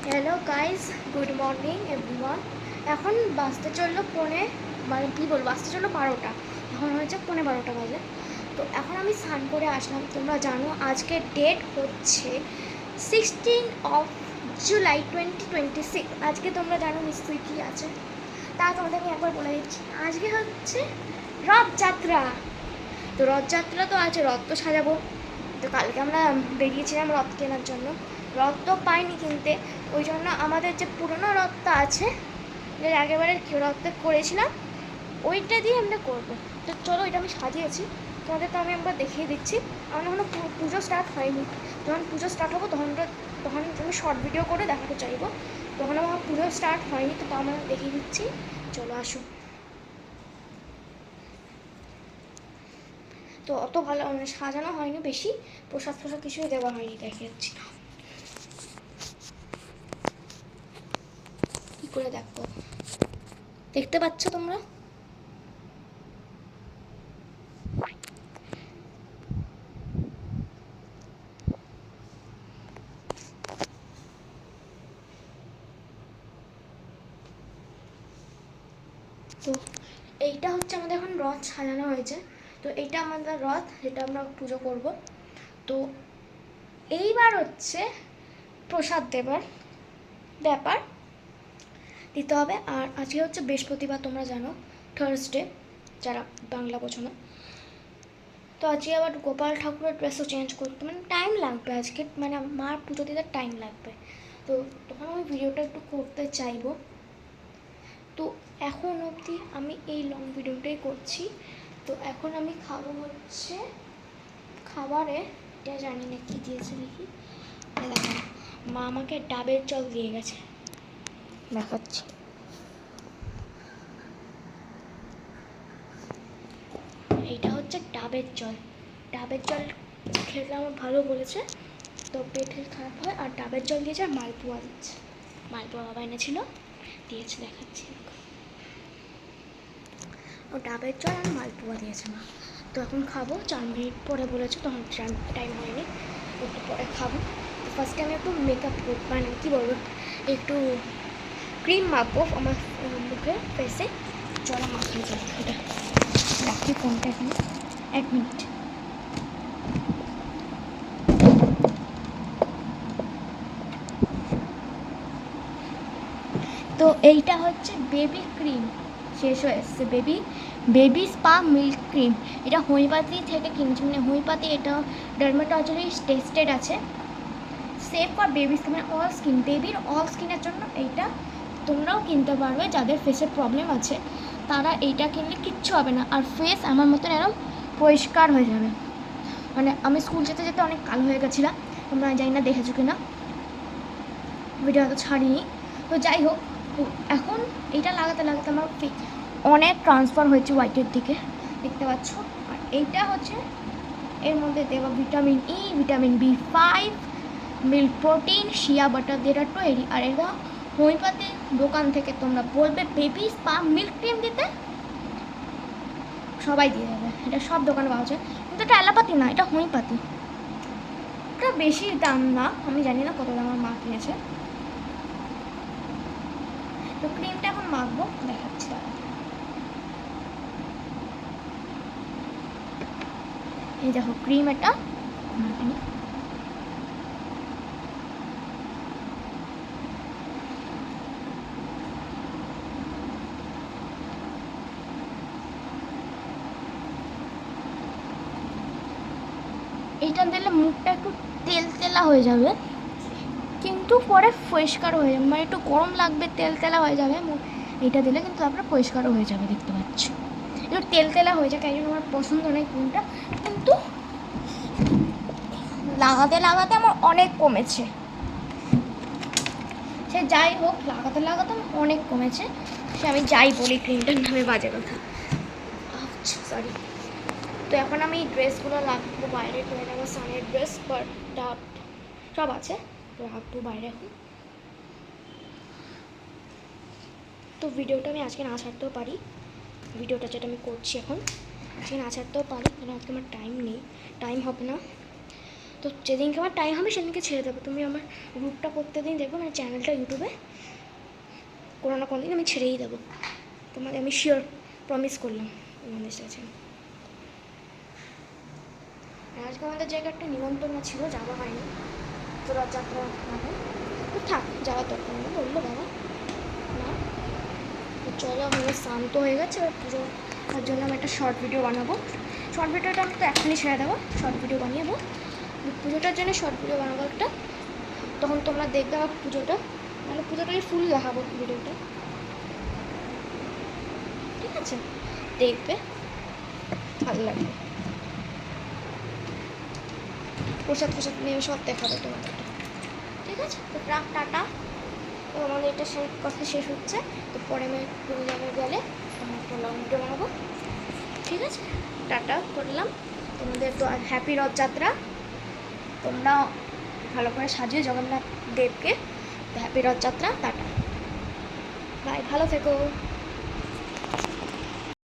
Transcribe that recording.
Hello guys, good morning everyone. এখন বাজতে চললো কী বলবো, বাজতে চললো 12টা। এখন হয়েছে 12:15 বাজে। তো এখন আমি স্নান করে আসলাম। তোমরা জানো আজকের ডেট হচ্ছে 16 জুলাই 2026। আজকে তোমরা জানো নিশ্চয়ই কী আছে, তা তোমাদের আমি একবার বলে দিচ্ছি। আজকে হচ্ছে রথযাত্রা। তো রথযাত্রা তো আছে, রথ তো সাজাবো। তো কালকে আমরা বেরিয়েছিলাম রথ কেনার জন্য, রথ তো পাইনি কিনতে। ওই জন্য আমাদের যে পুরোনো রথটা আছে, যে একেবারে রথটা করেছিলাম, ওইটা দিয়ে আমরা করবো। তো চলো, এটা আমি সাজিয়েছি, তোমাদের তো আমি একবার দেখিয়ে দিচ্ছি। আমার এখনও পুজো স্টার্ট হয়নি। যখন পুজো স্টার্ট হবো তখন আমি শর্ট ভিডিও করে দেখাতে চাইবো। তখন আমার পুজো স্টার্ট হয়নি, তো আমরা দেখিয়ে দিচ্ছি। চলো আসো। তো অত ভালো সাজানো হয়নি, বেশি প্রসাদ কিছুই দেওয়া হয়নি, দেখাচ্ছি না কি করে। দেখো, দেখতে পাচ্ছ তোমরা? তো এইটা হচ্ছে আমাদের এখন রথ সাজানো হয়েছে। তো এইটা আমাদের রথ, যেটা আমরা পুজো করব। তো এইবার হচ্ছে প্রসাদ দেবার ব্যাপার, দিতে হবে। আর আজকে হচ্ছে বৃহস্পতিবার, তোমরা জানো, থার্সডে যারা বাংলা বোঝো না। তো আজকে আবার গোপাল ঠাকুরের ড্রেসও চেঞ্জ করতে টাইম লাগবে আজকে, মার পুজো দিতে টাইম লাগবে। তো তখন আমি ভিডিওটা একটু করতে চাইবো। তো এখন অবধি আমি এই লং ভিডিওটাই করছি। তো এখন আমি খাবো হচ্ছে খাবারে, এটা জানি না কী দিয়েছে, দেখি। দেখো, মা আমাকে ডাবের জল দিয়ে গেছে, দেখাচ্ছি। এইটা হচ্ছে ডাবের জল। ডাবের জল খেলে আমার ভালো বলেছে, তো পেটে খারাপ হয়। আর ডাবের জল দিয়েছে, আর মালপোয়া দিচ্ছে। মালপোয়া বাবা এনেছিল, দিয়েছে, দেখাচ্ছি। ও ডাবের জল আর মালপোয়া দিয়েছে মা। তো এখন খাবো, 4 মিনিট পরে বলেছে, তখন টাইম হয়নি, একটু পরে খাবো। তো ফার্স্টে আমি একটু মেকআপ কী বলবো, একটু ক্রিম মাখবো আমার মুখে, ফেসে। চলো মাখিয়ে যাবো। এটা রাখি ফোনটা এখানে, 1 মিনিট। তো এইটা হচ্ছে বেবি ক্রিম, শেষ হয়ে এসছে। Baby spa milk cream. এটা হোমিওপ্যাথি থেকে কিনছি, হোমিওপ্যাথি, এটা ডার্মাটোলজিস্ট টেস্টেড আছে। Safe for baby skin, all skin, বেবির অল স্কিনের জন্য এইটা তোমরাও কিনতে পারবে। যাদের ফেসের প্রবলেম আছে তারা এইটা কিনলে কিচ্ছু হবে না, আর ফেস আমার মতন এরকম পরিষ্কার হয়ে যাবে। আমি স্কুল যেতে যেতে অনেক কালো হয়ে গেছিলাম, তোমরা জানি না দেখেছো কিনা, ভিডিও হয়তো ছাড়িনি। তো যাই হোক, এখন এইটা লাগাতে লাগাতে আমার অনেক ট্রান্সফার হয়েছে হোয়াইটের দিকে, দেখতে পাচ্ছ। আর এইটা হচ্ছে এর মধ্যে দেওয়া vitamin E, vitamin B5, milk protein, shea butter দিয়ে এটা তৈরি। আর এটা হোমিওপ্যাথি দোকান থেকে তোমরা বলবে বেবি স্পা মিল্ক ক্রিম দিতে, সবাই দিয়ে দেবে। এটা সব দোকানে পাওয়া যায়, কিন্তু এটা অ্যালোপ্যাথি না, এটা হোমিওপ্যাথি। এটা বেশি দাম না, আমি জানি না কত দাম, আমার মা কিনেছে। তো ক্রিমটা এখন মাখবো, দেখাচ্ছি। এই দেখো ক্রিম, এটা এইটা দিলে মুখটা একটু তেলতেলা হয়ে যাবে, কিন্তু পরে পরিষ্কার হয়ে যাবে, একটু গরম লাগবে, তেলতেলা হয়ে যাবে এইটা দিলে, কিন্তু তারপরে পরিষ্কারও হয়ে যাবে, দেখতে পাচ্ছ। একটু তেলতেলা হয়ে যায়, তাই জন্য আমার পছন্দ নয় ক্রিমটা, কিন্তু লাগাতে লাগাতে আমার অনেক কমেছে। সে যাই হোক, লাগাতে লাগাতে আমার অনেক কমেছে, সে আমি যাই বলি ক্রিমটার নামে বাজে কথা। আচ্ছা, সরি। তো এখন আমি ড্রেসগুলো রাখবো বাইরে, করে নেবো সানের ড্রেস, বাট সব আছে, তো রাখবো বাইরে এখন। তো ভিডিওটা আমি আজকে না ছাড়তেও পারি, ভিডিওটা যেটা আমি করছি এখন আজকে না ছাড়তেও পারি, কারণ আজকে আমার টাইম নেই, টাইম হবে না। তো তো যেদিনকে আমার টাইম হবে সেদিনকে ছেড়ে দেবো। তুমি আমার গ্রুপটা প্রত্যেকদিন দেখবো, মানে চ্যানেলটা ইউটিউবে কোনো না কোনো দিন আমি ছেড়েই দেবো তোমাদের, আমি শিওর প্রমিস করলাম তোমাদের কাছে। আজকে আমাদের জায়গায় একটা নিমন্ত্রণ ছিল, যাওয়া হয়নি, তো রথযাত্রা মানে তো থাক, যাওয়ার দরকার নেই বললো বাবা। না তো চলো, আমাদের শান্ত হয়ে গেছে, এবার পুজো তার জন্য আমি একটা শর্ট ভিডিও বানাবো। শর্ট ভিডিওটা আমি তো এখনই ছেড়ে দেবো, শর্ট ভিডিও বানিয়ে দেবো পুজোটার জন্য, শর্ট ভিডিও বানাবো একটা, তখন তোমরা দেখবে আমার পুজোটা, মানে পুজোটাকে ফুল দেখাবো ভিডিওটা, ঠিক আছে? দেখবে ভালো লাগবে, প্রসাদ ফসাদ নিয়ে সব দেখাবে তোমাদের, ঠিক আছে? তো টাটা। তো আমাদের এটা কথা শেষ হচ্ছে, তো পরে আমি প্রোগ্রামে গেলে তোমার একটা লং ভিডিও বানাবো, ঠিক আছে? টাটা করলাম তোমাদের, তো হ্যাপি রথযাত্রা। তোমরা ভালো করে সাজিয়ে জগন্নাথ দেবকে, হ্যাপি রথযাত্রা, টাটা, বাই, ভালো থেকো।